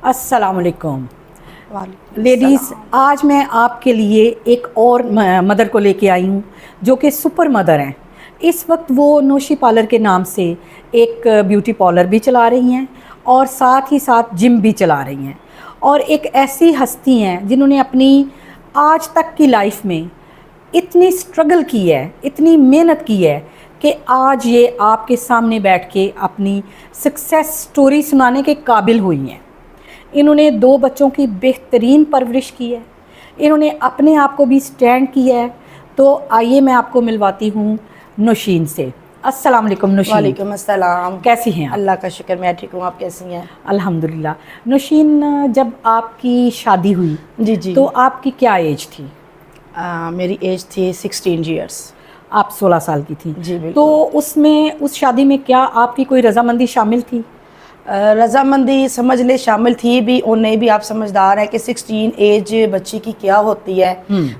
السلام علیکم لیڈیز، آج میں آپ کے لیے ایک اور مدر کو لے کے آئی ہوں جو کہ سپر مدر ہیں۔ اس وقت وہ نوشی پارلر کے نام سے ایک بیوٹی پارلر بھی چلا رہی ہیں اور ساتھ ہی ساتھ جم بھی چلا رہی ہیں، اور ایک ایسی ہستی ہیں جنہوں نے اپنی آج تک کی لائف میں اتنی سٹرگل کی ہے، اتنی محنت کی ہے کہ آج یہ آپ کے سامنے بیٹھ کے اپنی سکسیس سٹوری سنانے کے قابل ہوئی ہیں۔ انہوں نے 2 بچوں کی بہترین پرورش کی ہے، انہوں نے اپنے آپ کو بھی سٹینڈ کیا ہے۔ تو آئیے میں آپ کو ملواتی ہوں نوشین سے۔ السلام علیکم نوشین۔ وعلیکم السلام۔ کیسی ہیں آپ؟ اللہ کا شکر، میں ٹھیک ہوں، آپ کیسی ہیں؟ الحمدللہ۔ نوشین، جب آپ کی شادی ہوئی جی تو آپ کی کیا ایج تھی؟ میری ایج تھی 16 ایئرس۔ آپ 16 سال کی تھیں؟ جی بالکل۔ تو اس شادی میں کیا آپ کی کوئی رضامندی شامل تھی؟ رضامندی سمجھ لے شامل تھی بھی اور نہیں بھی، آپ سمجھدار ہیں کہ 16 ایج بچی کی کیا ہوتی ہے۔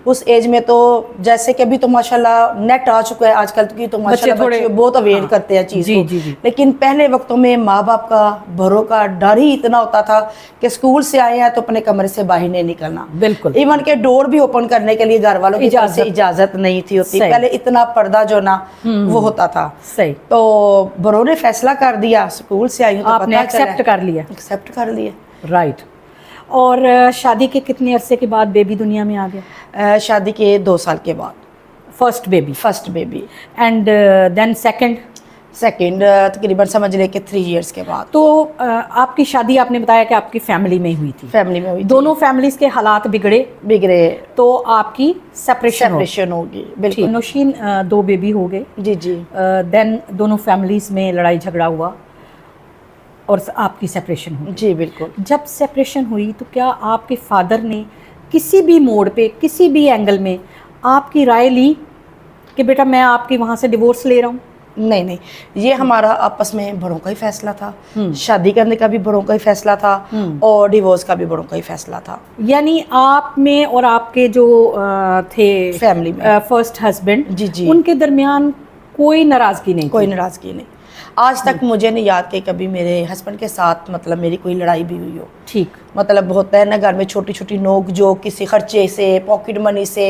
اس ایج میں تو جیسے کہ ابھی تو ماشاءاللہ نیٹ آ چکا ہے آج کل کی، تو ماشاءاللہ بچے بہت اویئر کرتے ہیں چیز کو، لیکن پہلے وقتوں میں ماں باپ کا بھروں کا ڈر ہی اتنا ہوتا تھا کہ اسکول سے آئے ہیں تو اپنے کمرے سے باہر نہیں نکلنا، بالکل، ایون کہ ڈور بھی اوپن کرنے کے لیے گھر والوں کی طرف سے اجازت نہیں تھی ہوتی، پہلے اتنا پردہ جو نا وہ ہوتا تھا۔ صحیح۔ تو بھروں نے فیصلہ کر دیا، اسکول سے آئی ہوں تو آپ نے ایکسیپٹ کر لیا؟ رائٹ۔ اور شادی کے کتنے عرصے کے بعد بیبی دنیا میں آ گیا؟ شادی کے 2 سال کے بعد first baby. And then second تقریباً سمجھ لے کہ 3 ایئرس کے بعد۔ تو آپ کی شادی آپ نے بتایا کہ آپ کی فیملی میں ہوئی تھی؟ فیملی میں ہوئی، دونوں فیملیز کے حالات بگڑے تو آپ کی سیپریشن ہوگی۔ بالکل نوشین، 2 بیبی ہو گئے؟ جی۔ دین دونوں فیملیز میں لڑائی جھگڑا ہوا اور آپ کی سیپریشن ہوئی؟ جی بالکل۔ جب سیپریشن ہوئی تو کیا آپ کے فادر نے کسی بھی موڑ پہ، کسی بھی اینگل میں آپ کی رائے لی کہ بیٹا میں آپ کی وہاں سے ڈیورس لے رہا ہوں؟ نہیں، یہ ہمارا آپس میں بڑوں کا ہی فیصلہ تھا، شادی کرنے کا بھی بڑوں کا ہی فیصلہ تھا اور ڈیورس کا بھی بڑوں کا ہی فیصلہ تھا۔ یعنی آپ میں اور آپ کے جو تھے فیملی میں فرسٹ ہسبینڈ، جی، ان کے درمیان کوئی ناراضگی نہیں؟ کوئی ناراضگی نہیں، آج تک مجھے نہیں یاد کہ کبھی میرے ہسبینڈ کے ساتھ مطلب میری کوئی لڑائی بھی ہوئی ہو۔ ٹھیک۔ مطلب ہوتا ہے نا گھر میں چھوٹی چھوٹی نوک جو کسی خرچے سے، پاکٹ منی سے،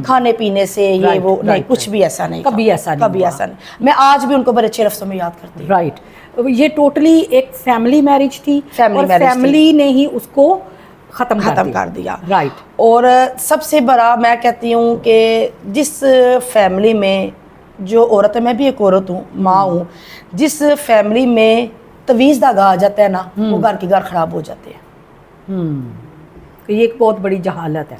کھانے پینے سے، یہ وہ نہیں، کچھ بھی ایسا نہیں، کبھی ایسا نہیں۔ میں آج بھی ان کو بڑے اچھے لفظوں میں یاد کرتی ہوں۔ رائٹ۔ یہ ٹوٹلی ایک فیملی میرج تھی اور فیملی نے ہی اس کو ختم کر دیا۔ رائٹ۔ اور سب سے بڑا میں کہتی ہوں کہ جس فیملی میں جو عورت ہے، میں بھی ایک عورت ہوں، ماں ہوں، جس فیملی میں تویز داغا آ جاتا ہے نا، وہ گھر کے گھر خراب ہو جاتے ہیں۔ یہ ایک بہت بڑی جہالت ہے۔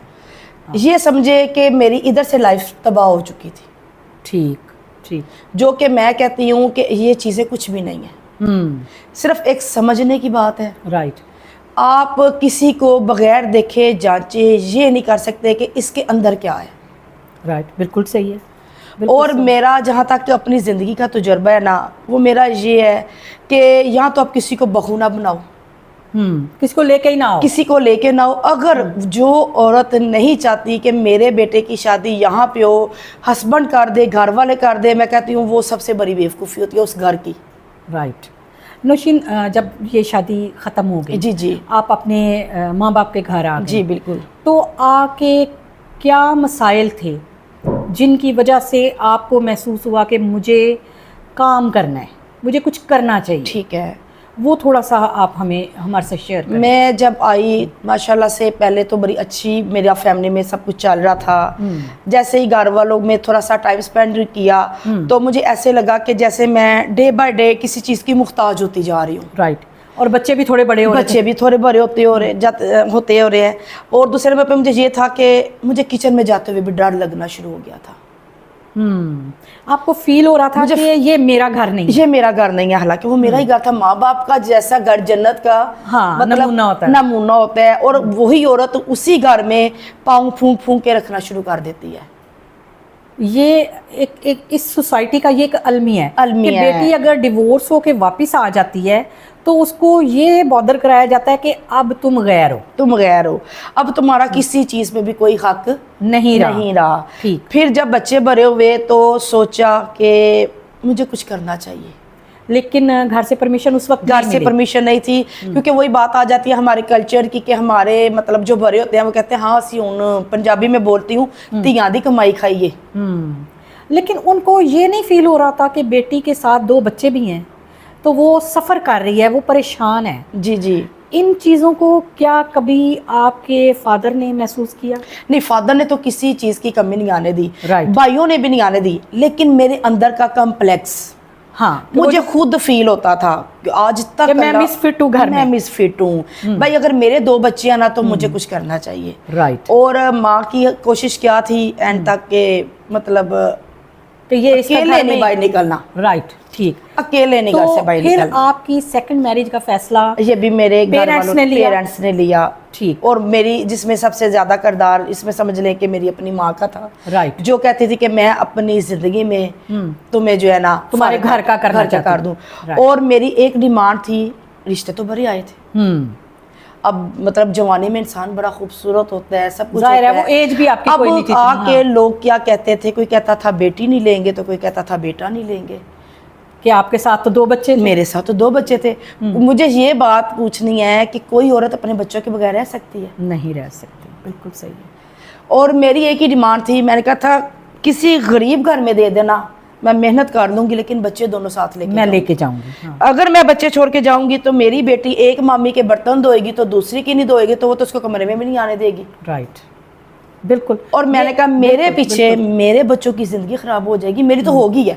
یہ سمجھے کہ میری ادھر سے لائف تباہ ہو چکی تھی۔ ٹھیک۔ جو کہ میں کہتی ہوں کہ یہ چیزیں کچھ بھی نہیں ہیں، صرف ایک سمجھنے کی بات ہے۔ رائٹ۔ آپ کسی کو بغیر دیکھے جانچے یہ نہیں کر سکتے کہ اس کے اندر کیا ہے۔ رائٹ، بالکل صحیح ہے۔ اور میرا جہاں تک اپنی زندگی کا تجربہ ہے نا، وہ میرا یہ ہے کہ یہاں تو آپ کسی کو بہو نہ بناؤ، کسی کو لے کے نہ ہو۔ اگر جو عورت نہیں چاہتی کہ میرے بیٹے کی شادی یہاں پہ ہو، ہسبینڈ کر دے، گھر والے کر دے، میں کہتی ہوں وہ سب سے بڑی بیوقوفی ہوتی ہے اس گھر کی۔ رائٹ۔ نوشین، جب یہ شادی ختم ہو گئی، جی، آپ اپنے ماں باپ کے گھر آ گئے؟ جی بالکل۔ تو آ کے کیا مسائل تھے جن کی وجہ سے آپ کو محسوس ہوا کہ مجھے کام کرنا ہے، مجھے کچھ کرنا چاہیے؟ ٹھیک ہے، وہ تھوڑا سا آپ ہمارے سے شیئر کریں۔ میں جب آئی ماشاءاللہ سے پہلے تو بڑی اچھی میرا فیملی میں سب کچھ چل رہا تھا، جیسے ہی گھر والوں میں تھوڑا سا ٹائم سپینڈ کیا تو مجھے ایسے لگا کہ جیسے میں ڈے بائی ڈے کسی چیز کی محتاج ہوتی جا رہی ہوں۔ رائٹ۔ اور بچے بھی تھوڑے بڑے ہوتے ہو رہے ہیں، اور دوسرے نمبر پہ مجھے یہ تھا کہ مجھے کچن میں جاتے ہوئے بھی ڈر لگنا شروع ہو گیا تھا۔ آپ کو فیل ہو رہا تھا کہ یہ میرا گھر نہیں ہے، حالانکہ وہ میرا ہی گھر تھا۔ ماں باپ کا جیسا گھر جنت کا مطلب نمونہ ہوتا ہے، اور وہی عورت اسی گھر میں پاؤں پھونک پھونک کے رکھنا شروع کر دیتی ہے۔ یہ ایک اس سوسائٹی کا یہ ایک المیہ ہے کہ بیٹی اگر ڈیورس ہو کے واپس آ جاتی ہے تو اس کو یہ بادر کرایا جاتا ہے کہ اب تم غیر ہو، اب تمہارا کسی چیز میں بھی کوئی حق نہیں رہا۔ ٹھیک۔ پھر جب بچے بڑے ہوئے تو سوچا کہ مجھے کچھ کرنا چاہیے۔ لیکن گھر سے پرمیشن اس وقت گھر سے پرمیشن نہیں تھی کیونکہ وہی بات آ جاتی ہے ہمارے کلچر کی کہ ہمارے مطلب جو بڑے ہوتے ہیں وہ کہتے ہیں ہاں اسی ہوں پنجابی میں بولتی ہوں تیاں دی کمائی کھائیے. لیکن ان کو یہ نہیں فیل ہو رہا تھا کہ بیٹی کے ساتھ 2 بچے بھی ہیں تو وہ سفر کر رہی ہے, وہ پریشان ہے؟ جی جی. ان چیزوں کو کیا کبھی آپ کے فادر نے محسوس کیا؟ نہیں, فادر نے تو کسی چیز کی کمی نہیں آنے دی, Right. بھائیوں نے بھی نہیں آنے دی, لیکن میرے اندر کا کمپلیکس ہاں مجھے خود فیل ہوتا تھا کہ آج تک کہ میں مس فٹ ہوں گھر میں, مس فٹ ہوں. بھائی اگر میرے 2 بچے ہیں نا تو مجھے کچھ کرنا چاہیے. رائٹ. اور ماں کی کوشش کیا تھی اینڈ تک کہ مطلب کہ یہ اس اکیلے نہیں باہر نکلنا. رائٹ, ٹھیک. اکیلے نہیں گھر سے باہر پھر نکلنا. آپ کی سیکنڈ میرج کا فیصلہ یہ بھی میرے گھر والوں پیرنٹس نے لیا. ٹھیک. اور میری جس میں سب سے زیادہ کردار اس میں سمجھ لیں کہ میری اپنی ماں کا تھا, رائٹ, جو کہتی تھی کہ میں اپنی زندگی میں تمہیں جو ہے نا تمہارے گھر کا کر دوں. اور میری ایک ڈیمانڈ تھی, رشتے تو بھرے آئے تھے. اب مطلب جوانی میں انسان بڑا خوبصورت ہوتا ہے, سب کچھ ظاہر ہے, وہ ایج بھی آپ کی کوئی نہیں تھی. اب آ کے لوگ کیا کہتے تھے, کوئی کہتا تھا بیٹی نہیں لیں گے تو کوئی کہتا تھا بیٹا نہیں لیں گے. کہ آپ کے ساتھ تو 2 بچے تھے. میرے ساتھ تو 2 بچے تھے. مجھے یہ بات پوچھنی ہے کہ کوئی عورت اپنے بچوں کے بغیر رہ سکتی ہے؟ نہیں رہ سکتی, بالکل صحیح ہے. اور میری ایک ہی ڈیمانڈ تھی, میں نے کہا تھا کسی غریب گھر میں دے دینا, میں محنت کر لوں گی لیکن بچے دونوں ساتھ لے کے جاؤں گی. اگر میں بچے چھوڑ کے جاؤں گی تو میری بیٹی ایک مامی کے برتن دھوئے گی تو دوسری کی نہیں دھوئے گی, تو وہ تو اس کو کمرے میں بھی نہیں آنے دے گی. رائٹ, بالکل. اور میں نے کہا میرے پیچھے میرے بچوں کی زندگی خراب ہو جائے گی, میری تو ہوگی ہے.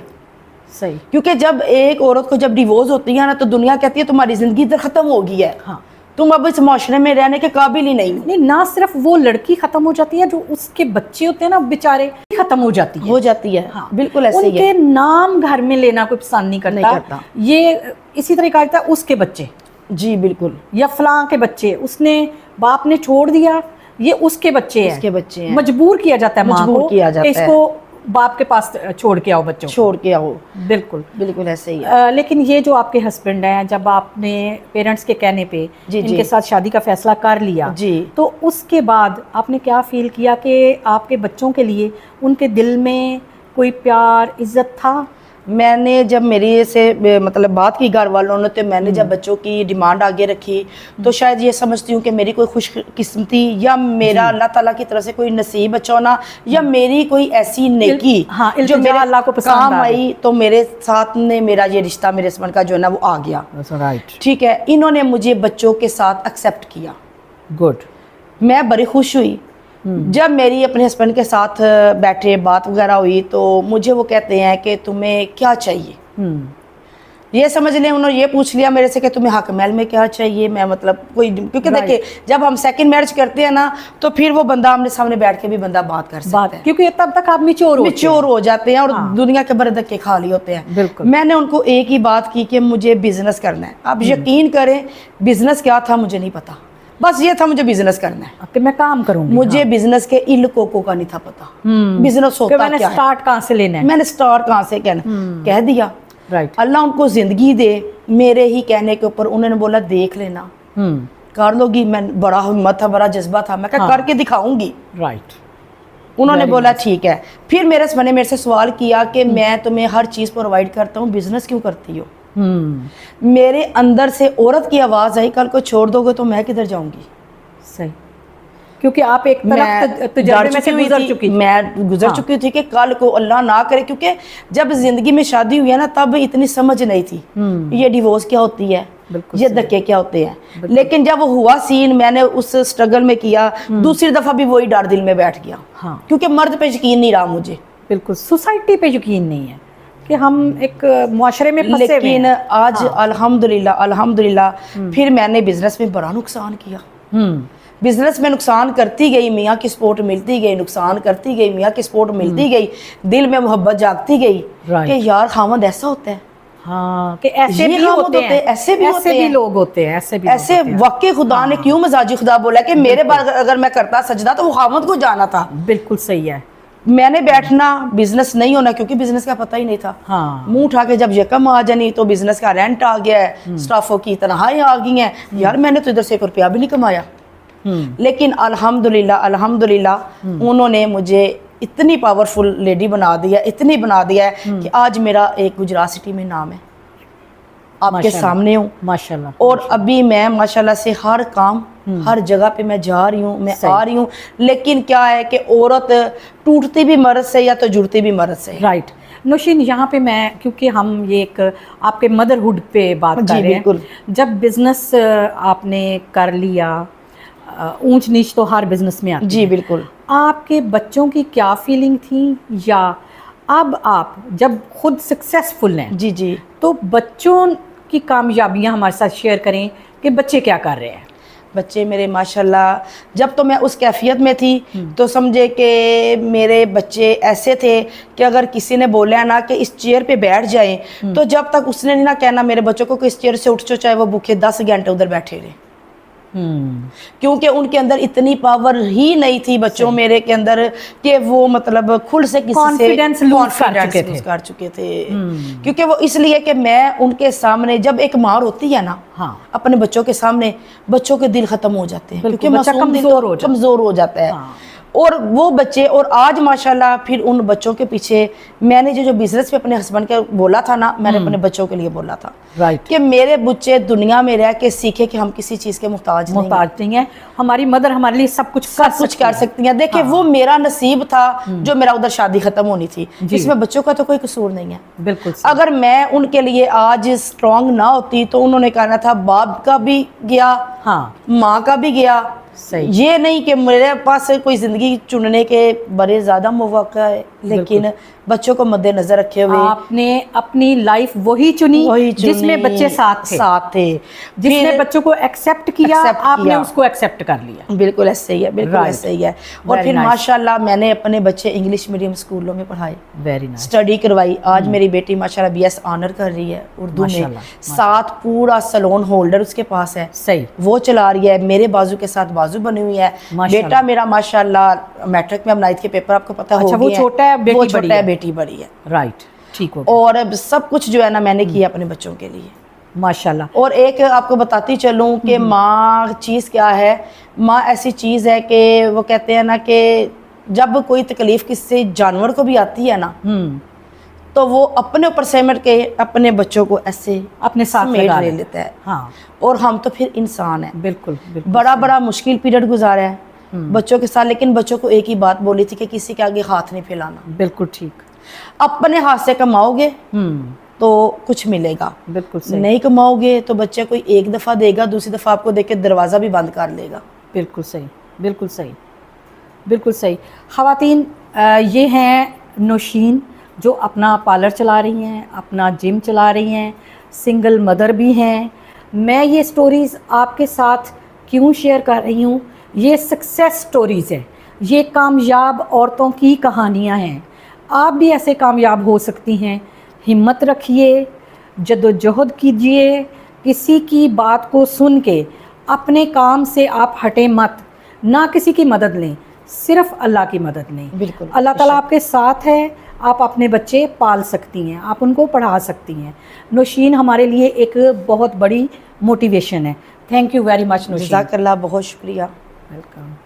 صحیح. کیونکہ جب ایک عورت کو جب ڈیورس ہوتی ہے نا تو دنیا کہتی ہے تمہاری زندگی ادھر ختم ہو گئی ہے, ہاں, تم اب اس معاشرے میں رہنے کے قابل ہی نہیں. نہیں, نہ صرف وہ لڑکی ختم ہو جاتی ہے, جو اس کے بچے ہوتے ہیں نا بیچارے, ختم ہو جاتی ہے. ہاں بالکل ایسے ان ہی ہے. کے نام گھر میں لینا کوئی پسند نہیں کرتا. یہ اسی طرح کہا جاتا ہے اس کے بچے, جی بالکل, یا فلاں کے بچے, اس نے باپ نے چھوڑ دیا, یہ اس کے بچے ہیں. مجبور کیا جاتا ہے ماں کو کہ اس کو باپ کے پاس چھوڑ کے آؤ, بچوں چھوڑ کے آؤ. بالکل بالکل ایسے ہی ہے. لیکن یہ جو آپ کے ہسبینڈ ہیں, جب آپ نے پیرنٹس کے کہنے پہ ان کے ساتھ شادی کا فیصلہ کر لیا, تو اس کے بعد آپ نے کیا فیل کیا کہ آپ کے بچوں کے لیے ان کے دل میں کوئی پیار عزت تھا؟ میں نے جب میری سے مطلب بات کی گھر والوں نے, تو میں نے جب بچوں کی ڈیمانڈ آگے رکھی تو شاید یہ سمجھتی ہوں کہ میری کوئی خوش قسمتی یا میرا اللہ تعالیٰ کی طرف سے کوئی نصیب اچھا ہونا, یا میری کوئی ایسی نیکی جو میرے اللہ کو کام آئی, تو میرے ساتھ نے میرا یہ رشتہ میرے ہسبینڈ کا جو ہے نا وہ آ گیا. ٹھیک ہے, انہوں نے مجھے بچوں کے ساتھ ایکسیپٹ کیا. گڈ. میں بڑی خوش ہوئی جب میری اپنے ہسبینڈ کے ساتھ بیٹھے بات وغیرہ ہوئی, تو مجھے وہ کہتے ہیں کہ تمہیں کیا چاہیے. یہ سمجھ لیں انہوں نے یہ پوچھ لیا میرے سے کہ تمہیں حق محل میں کیا چاہیے. میں مطلب کوئی, کیونکہ دیکھیں جب ہم سیکنڈ میرج کرتے ہیں نا تو پھر وہ بندہ آمنے سامنے بیٹھ کے بھی بندہ بات کر سکتا ہے, کیونکہ تب تک آپ میچور ہو جاتے ہیں اور دنیا کے بڑے دھکے کھا لیے ہوتے ہیں. بالکل. میں نے ان کو ایک ہی بات کی کہ مجھے بزنس کرنا ہے. اب یقین کریں بزنس کیا تھا مجھے نہیں پتا, بس یہ تھا مجھے بزنس کرنا ہے کہ میں کام کروں گی. مجھے بزنس کے ایل کوکو کا نہیں تھا پتا, بزنس ہوتا کیا ہے, سٹارٹ کہاں سے لینا ہے, میں نے سٹارٹ کہاں سے کہہ دیا. اللہ ان کو زندگی دے, میرے ہی کہنے کے اوپر انہوں نے بولا دیکھ لینا کر لو گی. میں بڑا ہمت تھا, بڑا جذبہ تھا, میں کہا کر کے دکھاؤں گی. رائٹ. انہوں نے بولا ٹھیک ہے. پھر میرے ہسبینڈ نے میرے سے سوال کیا کہ میں تمہیں ہر چیز پرووائڈ کرتا ہوں, بزنس کیوں کرتی ہو؟ میرے اندر سے عورت کی آواز آئی, کل کو چھوڑ دو گے تو میں کدھر جاؤں گی. صحیح, کیونکہ آپ ایک تجربے میں سے گزر چکی تھی کہ کل کو اللہ نہ کرے, کیونکہ جب زندگی میں شادی ہوئی ہے نا تب اتنی سمجھ نہیں تھی یہ ڈیورس کیا ہوتی ہے, یہ دھکے کیا ہوتے ہیں. لیکن جب وہ ہوا سین, میں نے اس سٹرگل میں کیا, دوسری دفعہ بھی وہی ڈر دل میں بیٹھ گیا, کیونکہ مرد پہ یقین نہیں رہا مجھے. بالکل, سوسائٹی پہ یقین نہیں ہے کہ ہم ایک معاشرے میں پھنسے ہوئے ہیں. لیکن آج الحمدللہ پھر میں نے بزنس میں بڑا نقصان کیا. بزنس میں نقصان کرتی گئی, میاں کی سپورٹ ملتی گئی, نقصان کرتی گئی, میاں کی سپورٹ ملتی گئی, دل میں محبت جاگتی گئی کہ یار خاوند ایسا ہوتا ہے. ہاں, کہ ایسے بھی ہوتے ہیں, ایسے بھی لوگ ہوتے ہیں, ایسے واقعی خدا نے کیوں مزاجی خدا بولا کہ میرے بار اگر میں کرتا سجدہ تو وہ خاوند کو جانا تھا. بالکل صحیح ہے. میں نے بیٹھنا, بزنس نہیں ہونا, کیونکہ بزنس کا پتہ ہی نہیں تھا. منہ اٹھا کے جب یکم آ جانی تو بزنس کا رینٹ آ گیا ہے, سٹافوں کی تنہائیاں آ گئی ہیں, یار میں نے تو ادھر سے 1 روپیہ بھی نہیں کمایا. لیکن الحمدللہ انہوں نے مجھے اتنی پاورفل لیڈی بنا دیا, اتنی بنا دیا ہے کہ آج میرا ایک گجرات سٹی میں نام ہے. آپ کے سامنے ہوں ماشاءاللہ. اور ابھی میں ماشاءاللہ سے ہر کام ہر جگہ پہ میں جا رہی ہوں، میں آ رہی ہوں، لیکن کیا ہے کہ عورت ٹوٹتی بھی مرد سے یا تو جڑتی بھی مرد سے. رائٹ. نوشین یہاں پہ میں کیونکہ ہم یہ ایک آپ کے مدرہڈ پہ بات کر رہے ہیں، جب بزنس آپ نے کر لیا، اونچ نیچ تو ہر بزنس میں آتی ہے. جی بالکل. آپ کے بچوں کی کیا فیلنگ تھی، یا اب آپ جب خود سکسیسفل ہیں جی جی تو بچوں کی کامیابیاں ہمارے ساتھ شیئر کریں کہ بچے کیا کر رہے ہیں؟ بچے میرے ماشاءاللہ جب تو میں اس کیفیت میں تھی تو سمجھے کہ میرے بچے ایسے تھے کہ اگر کسی نے بولا نا کہ اس چیئر پہ بیٹھ جائیں تو جب تک اس نے نہیں نہ کہنا میرے بچوں کو کہ اس چیئر سے اٹھ جاؤ، چاہے وہ بھوکے 10 گھنٹے ادھر بیٹھے رہے، کیونکہ ان کے اندر اتنی پاور ہی نہیں تھی بچوں میرے کے اندر کہ وہ مطلب کھل سے کسی سے کانفیڈنس کر چکے تھے. کیونکہ وہ اس لیے کہ میں ان کے سامنے جب ایک ماں ہوتی ہے نا اپنے بچوں کے سامنے، بچوں کے دل ختم ہو جاتے ہیں کیونکہ معصوم دل کمزور ہو جاتا ہے. اور وہ بچے، اور آج ماشاءاللہ پھر ان بچوں کے پیچھے میں نے جو بزنس پہ اپنے ہسبینڈ کے بولا تھا نا، میں نے اپنے بچوں کے لیے بولا تھا کہ میرے بچے دنیا میں رہ کے سیکھے کہ ہم کسی چیز کے محتاج نہیں ہیں، ہماری مدر ہمارے لیے سب کچھ کر سکتی ہیں. دیکھیں وہ میرا نصیب تھا جو میرا ادھر شادی ختم ہونی تھی، اس میں بچوں کا تو کوئی قصور نہیں ہے. بالکل. اگر میں ان کے لیے آج اسٹرانگ نہ ہوتی تو انہوں نے کہنا تھا باپ کا بھی گیا، ماں کا بھی گیا. یہ نہیں کہ میرے پاس کوئی زندگی چننے کے بڑے زیادہ مواقع ہے، لیکن بچوں کو مد نظر رکھے ہوئے آپ نے اپنی لائف وہی چنی جس میں بچے ساتھ تھے، جس نے بچوں کو ایکسیپٹ کیا، آپ نے اس کو ایکسیپٹ کر لیا. بالکل ایسے ہی ہے، بالکل ایسے ہی ہے. اور پھر ماشاءاللہ میں نے اپنے بچے انگلش میڈیم اسکولوں میں پڑھائے، اسٹڈی کروائی. آج میری بیٹی ماشاءاللہ BS آنر کر رہی ہے اردو میں، ساتھ پورا سلون ہولڈر اس کے پاس ہے، وہ چلا رہی ہے، میرے بازو کے ساتھ بازو بنی ہوئی ہے. بیٹا میرا ماشاءاللہ میٹرک میں اب 9th کے پیپر آپ کو پتہ ہو گیا، وہ چھوٹا ہے، بیٹی بڑی ہے. رائٹ، ٹھیک ہو. اور سب کچھ جو ہے نا میں نے کیا اپنے بچوں کے لیے ماشاءاللہ. اور ایک آپ کو بتاتی چلوں کہ ماں چیز کیا ہے. ماں ایسی چیز ہے کہ وہ کہتے ہیں نا کہ جب کوئی تکلیف کسی جانور کو بھی آتی ہے نا تو وہ اپنے اوپر سمیٹ کے اپنے بچوں کو ایسے اپنے ساتھ لگا لے لیتا ہے. اور ہم تو پھر انسان ہیں. بالکل. بڑا مشکل پیریڈ گزارا ہے بچوں کے ساتھ، لیکن بچوں کو ایک ہی بات بولی تھی کہ کسی کے آگے ہاتھ نہیں پھیلانا. بالکل ٹھیک. اپنے ہاتھ سے کماؤ گے تو کچھ ملے گا، بالکل. نہیں کماؤ گے تو بچے کوئی ایک دفعہ دے گا، دوسری دفعہ آپ کو دیکھ کے دروازہ بھی بند کر لے گا. بالکل صحیح، بالکل صحیح، بالکل صحیح. خواتین یہ ہیں نوشین جو اپنا پارلر چلا رہی ہیں، اپنا جم چلا رہی ہیں، سنگل مدر بھی ہیں. میں یہ سٹوریز آپ کے ساتھ کیوں شیئر کر رہی ہوں؟ یہ سکسیس سٹوریز ہیں، یہ کامیاب عورتوں کی کہانیاں ہیں. آپ بھی ایسے کامیاب ہو سکتی ہیں. ہمت رکھیے، جدوجہد کیجیے، کسی کی بات کو سن کے اپنے کام سے آپ ہٹیں مت، نہ کسی کی مدد لیں، صرف اللہ کی مدد لیں. بالکل. اللہ تعالیٰ آپ کے ساتھ ہے. آپ اپنے بچے پال سکتی ہیں، آپ ان کو پڑھا سکتی ہیں. نوشین ہمارے لیے ایک بہت بڑی موٹیویشن ہے. Thank you very much Nausheen. جزاک اللہ، بہت شکریہ. ویلکم.